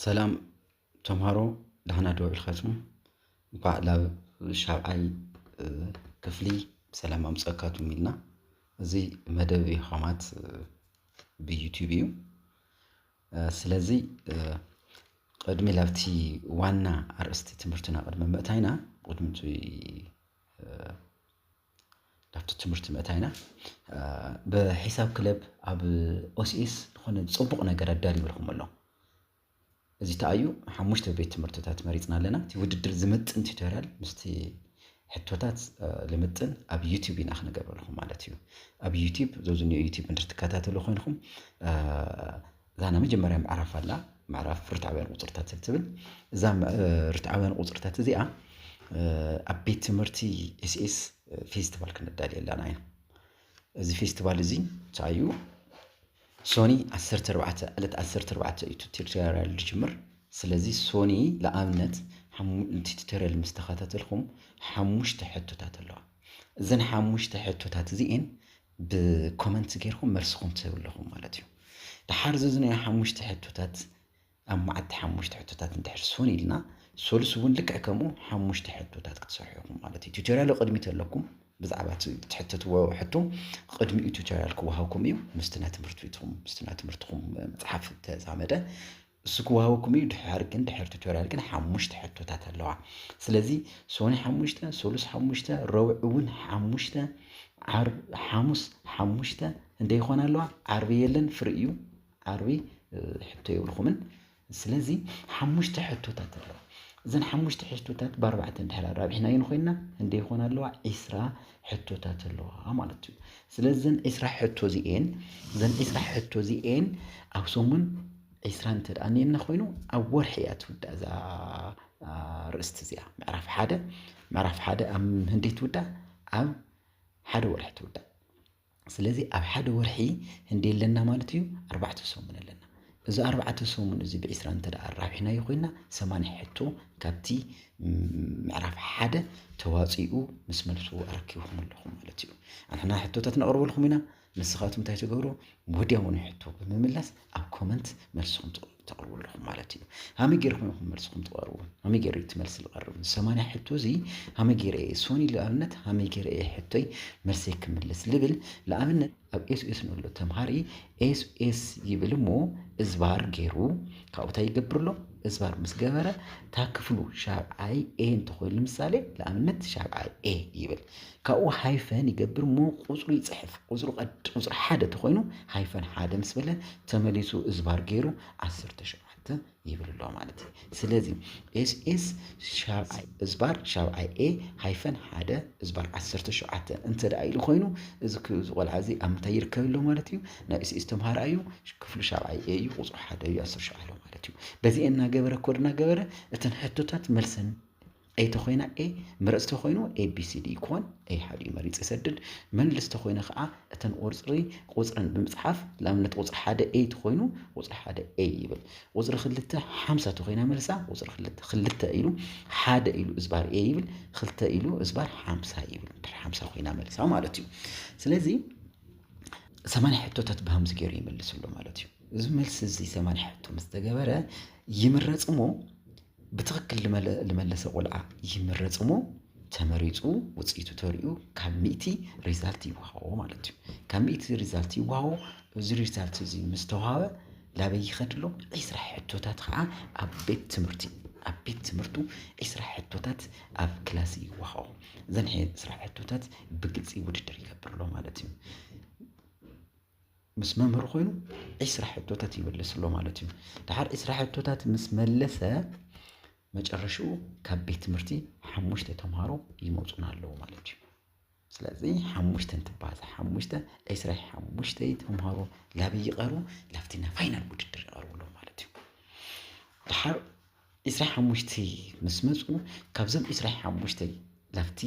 ሰላም ተምሃሮ ደህና ዶ ኢልካትኩም እንኳዕ ላብ ሻብዓይ ክፍሊ ሰላም ኣምፀካቱም ኢልና እዚ መደብ ይኻማት ብዩቲዩብ እዩ ስለዚ ቅድሚ ላብቲ ዋና ኣርእስቲ ትምህርትና ቅድሚ ምእታይና ቅድሚቱ ላብቲ ትምህርቲ ምእታይና ብሒሳብ ክለብ ኣብ ኦሲኤስ ዝኾነ ፅቡቕ ነገር ኣዳልዩልኩም ኣሎ እዚ ተኣዩ ሓሙሽተ ቤት ትምህርትታት መሪፅና ኣለና እቲ ውድድር ዝምጥን ቱቶሪያል ምስቲ ሕቶታት ልምጥን ኣብ ዩቲዩብ ኢና ክነገበልኩም ማለት እዩ ኣብ ዩቲዩብ ዘውዝኒ ዩቲዩብ እንትትከታተሉ ኮይንኩም ዛና መጀመርያ ምዕራፍ ኣላ ምዕራፍ ርትዓውያን ቁፅርታት ትብል እዛ ርትዓውያን ቁፅርታት እዚኣ ኣብ ቤት ትምህርቲ ኤስኤስ ፌስቲቫል ክነዳልይ ኣለና ኢና እዚ ፌስቲቫል እዚ ተኣዩ ሶኒ 14 ዕለት 14 እዩ ቱቶሪያል ልጅምር ስለዚ ሶኒ ለኣብነት እቲ ቱቶሪያል ምስ ተኸታተልኩም ሓሙሽተ ሕቶታት ኣለዋ እዘን ሓሙሽተ ሕቶታት እዚአን ብኮመንት ጌርኩም መልስኩም ትህቡ ኣለኹም ማለት እዩ ድሓር ዝዝነዩ ሓሙሽተ ሕቶታት ኣብ መዓልቲ ሓሙሽተ ሕቶታት እንድሕር ሶኒ ኢልና ሶልስ እውን ልክዕ ከምኡ ሓሙሽተ ሕቶታት ክትሰርሑ ኢኹም ማለት እዩ ቱቶሪያል ቅድሚት ኣለኩም ብዛዕባ ትሕተትዎ ሕቶ ቅድሚኡ ቱቶሪያል ክወሃብኩም እዩ ምስትና ትምህርትኩም መፅሓፍ ተዛመደ እሱ ክወሃብኩም እዩ ድሕር ቱቶሪያል ግን ሓሙሽተ ሕቶታት ኣለዋ ስለዚ ሶኒ ሓሙሽተ ሶሉስ ሓሙሽተ ረቡዕ እውን ሓሙሽተ ሓሙስ ሓሙሽተ እንደይ ይኾና ኣለዋ ዓርቢ የለን ፍሪ እዩ ዓርቢ ሕቶ የብልኩምን ስለዚ ሓሙሽተ ሕቶታት ኣለዋ እዘን ሓሙሽተ ሕቶታት ብኣርባዕተ እንድሕር ኣራቢሕናየን ኮይንና እንደይ ይኾና ኣለዋ 20 ሕቶታት ኣለዋ ማለት እዩ ስለዚ እዘን 20 ሕቶ እዚአን ኣብ ሰሙን 20 እንተደኣኒየና ኮይኑ ኣብ ወርሒ እያ ትውዳእ እዛ ርእስቲ እዚኣ ምዕራፍ ሓደ ኣብ ህንደይ ትውዳእ ኣብ ሓደ ወርሒ ትውዳእ ስለዚ ኣብ ሓደ ወርሒ ህንደይ ኣለና ማለት እዩ 4 ሰሙን ኣለና እዚ 4 ሰሙን እዚ ብ20 እንተደኣ ኣራቢሕናዮ ኮይንና 80 ሕቶ ካብቲ ምዕራፍ ሓደ ተዋፂኡ ምስ መልሱ ኣረኪብኩም ኣለኹም ማለት እዩ ኣንሕና ሕቶታት ነቕርበልኩም ኢና ንስኻትኩም እንታይ ትገብሩ ወዲያውኑ ሕቶ ብምምላስ ኣብ ኮመንት መልስኩም ተቕርቡ ኣለኹም ማለት እዩ ሃመይ ጌርኩም መልስኩም ትቐርቡ ሃመይ ጌረ ትመልስ ዝቐርብ 80 ሕቶ እዚ ሃመይ ጌረ ሶኒ ለኣብነት ሃመይ ጌረ ሕቶይ መልሰይ ክምልስ ልብል ለኣብነት ኣብ ኤስኤስ ንብሎ ተምሃሪ ኤስኤስ ይብል እሞ እዝባር ገይሩ ካብኡ እንታይ ይገብር ኣሎ እዝባር ምስ ገበረ ታክፍሉ ሻብዓይ ኤ እንተኮይኑ ምሳሌ ለኣብነት ሻብዓይ ኤ ይብል ካብኡ ሃይፈን ይገብር እሞ ቁፅሩ ይፅሕፍ ቁፅሩ ሓደ ተኮይኑ ሃይፈን ሓደ ምስ በለ ተመሊሱ እዝባር ገይሩ 17 ይብል ኣሎ ማለት እዩ ስለዚ ኤስኤስ ሻብዓይ እዝባር ሻብዓይ ኤ ሃይፈን ሓደ እዝባር 17 እንተደኣ ኢሉ ኮይኑ እዚ ቆልዓ እዚ ኣብ ምንታይ ይርከብ ኣሎ ማለት እዩ ናይ ኤስኤስ ተምሃራ እዩ ክፍሉ ሻብዓይ ኤ እዩ ቁፅሩ ሓደ እዩ 17 ማለት እዩ በዚአን እናገበረ ኮድ እናገበረ እተን ሕቶታት መልሰን ኤ ተኮይና ኤ መረፅ ተኮይኑ ኤቢሲዲ ይኮን ኤ ሓደ እዩ መሪፅ ይሰድድ መልስ ተኮይነ ከዓ እተን ቁፅርን ብምፅሓፍ ለኣብነት ቁፅሪ ሓደ ኤ ተኮይኑ ቁፅሪ ሓደ ኤ ይብል ቁፅሪ 2 50 ተኮይና መልሳ ቁፅሪ 2 ኢሉ ሓደ ኢሉ እዝባር ኤ ይብል 2 ኢሉ እዝባር 50 ይብል 50 ኮይና መልሳ ማለት እዩ ስለዚ 80 ሕቶታት ብሃምዚ ገይሩ ይመልስ ኣሎ ማለት እዩ እዚ መልስ እዚ 80 ሕቶ ምስ ተገበረ ይምረፅ እሞ ብትክክል ልመለሰ ቆልዓ ይምረፅ እሞ ተመሪፁ ውፅኢቱ ተሪኡ ካብ 100 ሪዛልት ይወሃቦ ማለት እዩ ካብ 100 ሪዛልት ይወሃቦ እዚ ሪዛልት እዚ ምስ ተዋሃበ ላበይ ይኸድሎ 20 ሕቶታት ከዓ ኣብ ቤት ትምህርቱ 20 ሕቶታት ኣብ ክላስ ይወሃቦ እዘን 20 ሕቶታት ብግልፂ ውድድር ይገብርሎ ማለት እዩ ምስ መምህር ኮይኑ 20 ሕቶታት ይመልስ ኣሎ ማለት እዩ ድሓር 20 ሕቶታት ምስ መለሰ መጨረሻኡ ካብ ቤት ትምህርቲ 5 ተምሃሮ ይመፁና ኣለዉ ማለት እዩ ስለዚ 5 እንትባዛ 5 25 ተምሃሮ ላበይ ይቐርቡ ላብቲና ፋይናል ውድድር ይቐርቡ ኣሎ ማለት እዩ ድሓር 25 ምስ መፁ ካብዞም 25 ላብቲ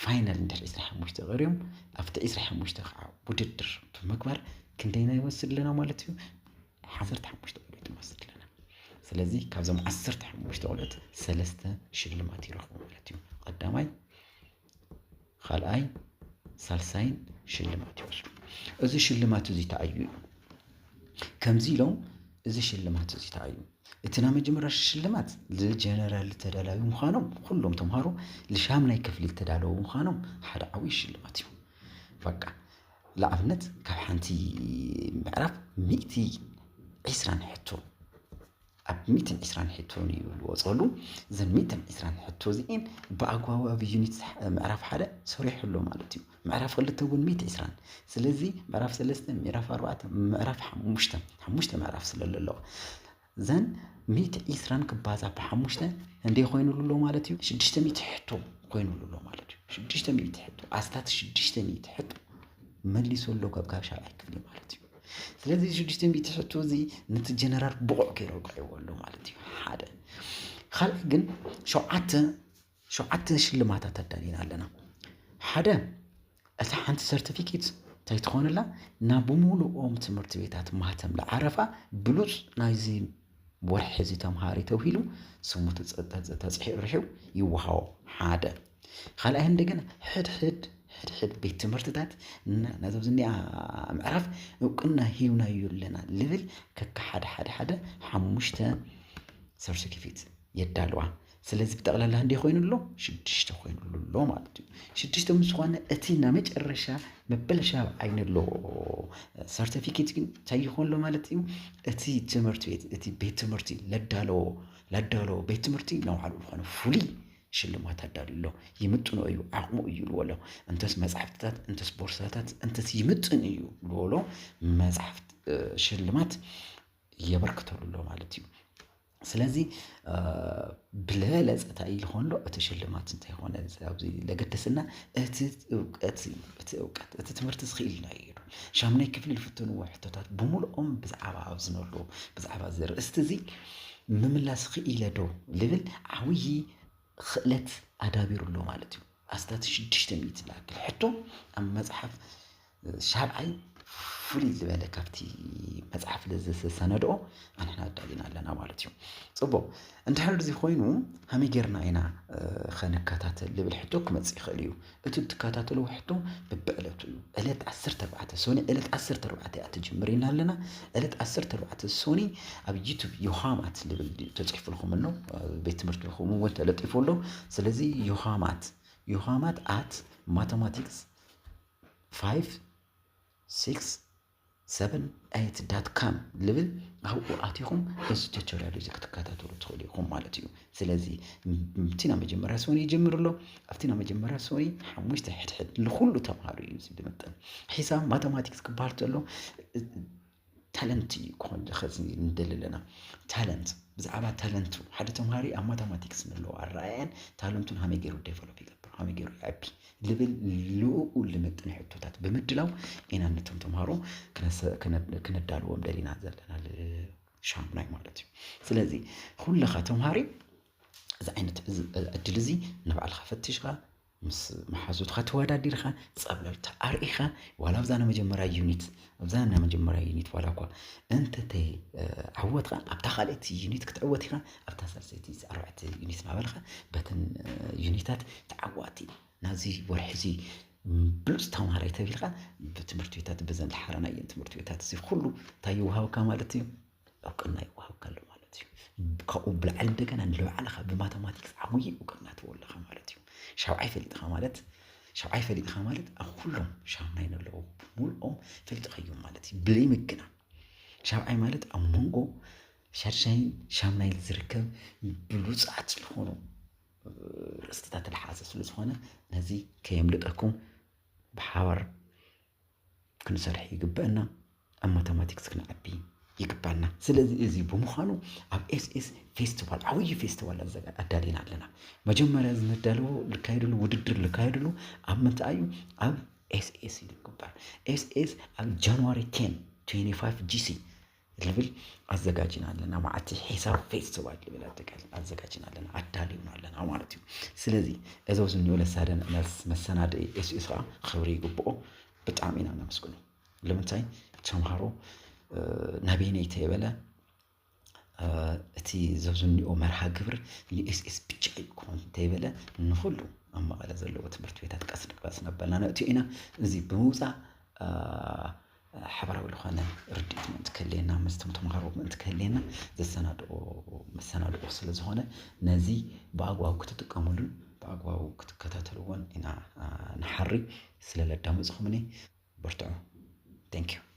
ፋይናል እንድሕር 25 ቀሪዮም ኣብቲ 25 ከዓ ውድድር ብምግባር ክንደይና ይወስድ ለና ማለት እዩ 15 ቆልዑት ይወስድ ለና ስለዚ ካብዞም 15 ቆልዑት 3 ሽልማት ይረኽቡ ማለት እዩ ቀዳማይ ካልኣይ ሳልሳይን ሽልማት ይወስዱ እዚ ሽልማት እዚ ተኣዩ ከምዚ ኢሎም እዚ ሽልማት እዚ ተኣዩ እትና መጀመሪያ ሽልማት ለጀነራል ተዳላዊ ምዃኖም ኩሎም ተምሃሮ ለሻምናይ ክፍሊ ተዳለዉ ምዃኖም ሓደ ዓብይ ሽልማት እዩ በቃ ለኣብነት ካብ ሓንቲ ምዕራፍ 120 ሕቶ ኣብ 120 ሕቶ እዩ ዝወፀሉ እዘን 120 ሕቶ እዚአን ብኣግባቡ ኣብ ዩኒት ምዕራፍ 1 ሰሪሑሎ ማለት እዩ ምዕራፍ 2 እውን 120 ስለዚ ምዕራፍ 3 ምዕራፍ 4 ምዕራፍ 5 ምዕራፍ ስለለዎ ዘን 120 ክባዛ ብ5 እንዴ ኮይኑሉ ማለት እዩ 600 ሕቶ ኮይኑሉ ማለት እዩ 600 ሕቶ ኣስታት 600 ሕቶ መሊሶሎ ካብ ሻብዓይ ክፍሊ ማለት እዩ ስለዚ 600 ሕቶ እዚ ነቲ ጀነራል ብቑዕ ከይረውቀይዎሉ ማለት እዩ ሓደ ካልእ ግን ሸውዓተ ሽልማታት ኣዳሊና ኣለና ሓደ እታ ሓንቲ ሰርቲፊኬት እንታይ ትኾንላ ናብ ሙሉኦም ትምህርቲ ቤታት ማህተም ለዓረፋ ብሉፅ ናይዚ ወርሒ እዚ ተምሃሪ ተባሂሉ ስሙ ተፅሒሑ ይወሃቦ ሓደ ካልኣይ እንደገና ሕድሕድ ቤት ትምህርትታት ናዞም ዝኒኣ ምዕራፍ እውቅና ሂብናዩ ኣለና ልብል ከካ ሓደ 5 ሰርቲፊኬት የዳልዋ ስለዚ ብጠቕላላ እንደ ኮይኑሎ 6 ኮይኑሎ ማለት እዩ 6 ምስ ዝኾነ እቲ ናብ መጨረሻ መበለሻ ዓይነሎ ሰርቲፊኬት ግን እንታይ ይኾንሎ ማለት እዩ እቲ ትምህርቲ ቤት እቲ ቤት ትምህርቲ ለዳሎ ቤት ትምህርቲ ነው ዓሉ ዝኾነ ፍሉይ ሽልማት ኣዳልዩሎ ይምጥኖ እዩ ዓቕሙ እዩ ልወሎ እንተስ መጽሓፍትታት እንተስ ቦርሳታት እንተስ ይምጥን እዩ ልወሎ መጽሓፍት ሽልማት የበርክተሉሎ ማለት እዩ ስለዚ ብለለፀታ ይልኾንሎ እቲ ሽልማት እንታይ ሆነ ኣብዚ ለገደስና እቲ እውቀት እቲ ትምህርቲ ዝኽኢልና እዩ ሻምናይ ክፍሊ ዝፍተንዎ ሕቶታት ብምሉኦም ብዛዕባ ኣብዝነሎ ብዛዕባ ዝርእስቲ እዚ ምምላስ ክኢለ ዶ ልብል ዓብይ ክእለት ኣዳቢሩሎ ማለት እዩ ኣስታት 600 ላክል ሕቶ ኣብ መጽሓፍ ሻብዓይ ፍሉይ ዝበለ ካብቲ መጽሓፍ ዝሰነድኦ ኣንሕና ኣዳሊና ኣለና ማለት እዩ ጽቡቕ እንድሕር እዚ ኮይኑ ከመይ ጌርና ኢና ከንከታተል ልብል ሕቶ ክመፅእ ይኽእል እዩ እቲ ትከታተልዎ ሕቶ በብዕለቱ እዩ ዕለት 14 ሶኒ ዕለት 14 እያ ትጅምር ኢና ኣለና ዕለት 14 ሶኒ ኣብ ዩቱብ ዮሃማት ልብል ተፅሒፉልኩም ኣሎ ቤት ትምህርቲ ልኹም እውን ተለጢፉሎ ስለዚ ዮሃማት at mathematics 568.com ልብል ኣብኡ ኣትኹም እዚ ቱቶሪያል እዚ ክትከታተሉ ትኽእሉ ኢኹም ማለት እዩ ስለዚ ኣብቲና መጀመርያ ሶኒ ይጅምርሎ ኣብቲና መጀመርያ ሶኒ 5 ሕድሕድ ንኩሉ ተምሃሩ እዩ ዝምጥን ሒሳብ ማቴማቲክስ ክበሃል ተሎ ታለንት ይኮን ኸዚ እንደለለና ታለንት ብዛዕባ ታለንቱ ሓደ ተምሃሪ ኣብ ማቴማቲክስ ንለዎ ኣረኣያን ታለንቱን ከመይ ገይሩ ዴቨሎፕ ይገብር ከመይ ገይሩ ይዓቢ ልብል ልኡኡ ልምጥን ሕቶታት ብምድላው ኢና ነቶም ተምሃሮ ክነዳልዎም ደሊና ዘለና ሻምናይ ማለት እዩ ስለዚ ኩለኻ ተምሃሪ እዚ ዓይነት ዕድል እዚ ንባዕልኻ ፈቲሽኻ ምስ መሓዙትካ ተወዳዲርካ ፀብለልታ ኣርኢኻ ዋላ ኣብዛና መጀመርያ ዩኒት ዋላ እኳ እንተተ ዓወትካ ኣብታ ካልእቲ ዩኒት ክትዕወት ኢኻ ኣብታ ሳልሰይቲ 4 ዩኒት ማበልካ በተን ዩኒታት ተዓዋቲ ናዚ ወርሒ ብሉፅ ተምሃራይ ተቢልካ ብትምህርቲ ቤታት በዘን ዝሓረናየን ትምህርቲ ቤታት እዚ ኩሉ እንታይ ይወሃብካ ማለት እዩ እውቅና ይወሃብካ ኣሎ ማለት እዩ ካብኡ ብላዕሊ እንደገና ንለባዕልኻ ብማቴማቲክስ ዓብይ እውቅና ትወለኻ ማለት እዩ ሻብዓይ ፈሊጥኻ ማለት ኣብ ኩሎም ሻምናይ ነለዉ ሙሉኦም ፈሊጥኸዮም ማለት እዩ ብለይ ምግና ሻብዓይ ማለት ኣብ መንጎ ሻድሻይን ሻምናይ ዝርከብ ብሉፃት ዝኾኑ ርእስትታት ዝሓዘ ስለ ዝኾነ ነዚ ከየምልጠኩም ብሓባር ክንሰርሕ ይግበአና ኣብ ማቴማቲክስ ክንዓቢ ይግባና ስለዚ እዚ ብምዃኑ ኣብ ኤስኤስ ፌስቲቫል ዓብይ ፌስቲቫል ኣዳሊና ኣለና መጀመርያ ዝነዳልዎ ልካየድሉ ውድድር ልካየድሉ ኣብ ምንታይ እዩ ኣብ ኤስኤስ ይግባል ኤስኤስ ኣብ ጃንዋሪ 10 25 GC ልብል ኣዘጋጅና ኣለና ማዓቲ ሒሳብ ፌስቲቫል ልብል ኣዘጋጅና ኣለና ኣዳሊና ኣለና ማለት እዩ ስለዚ እዞም ዝኒኦ ለሳደን መሰናድ ኤስኤስ ከዓ ክብሪ ይግብኦ ብጣዕሚ ኢና ነመስግኖ ለምንታይ ተምሃሮ ናበይነይ ተየበለ እቲ ዘብዝኒኦ መርሃ ግብር ንኤስኤስ ብቻ ይኮን ተየበለ ንኩሉ ኣብ መቐለ ዘለዎ ትምህርቲ ቤታት ቀስ ነበልና ነእትዮ ኢና እዚ ብምውፃእ حبراوي لخانة رديت من تكلينا مستمتم غروب من تكلينا ذا السنة الأصل زهونة نزي بأقوى كتتقاملون بأقوى كتكتاتلون إنا نحري سلالة دامز خمني برتعو. Thank you.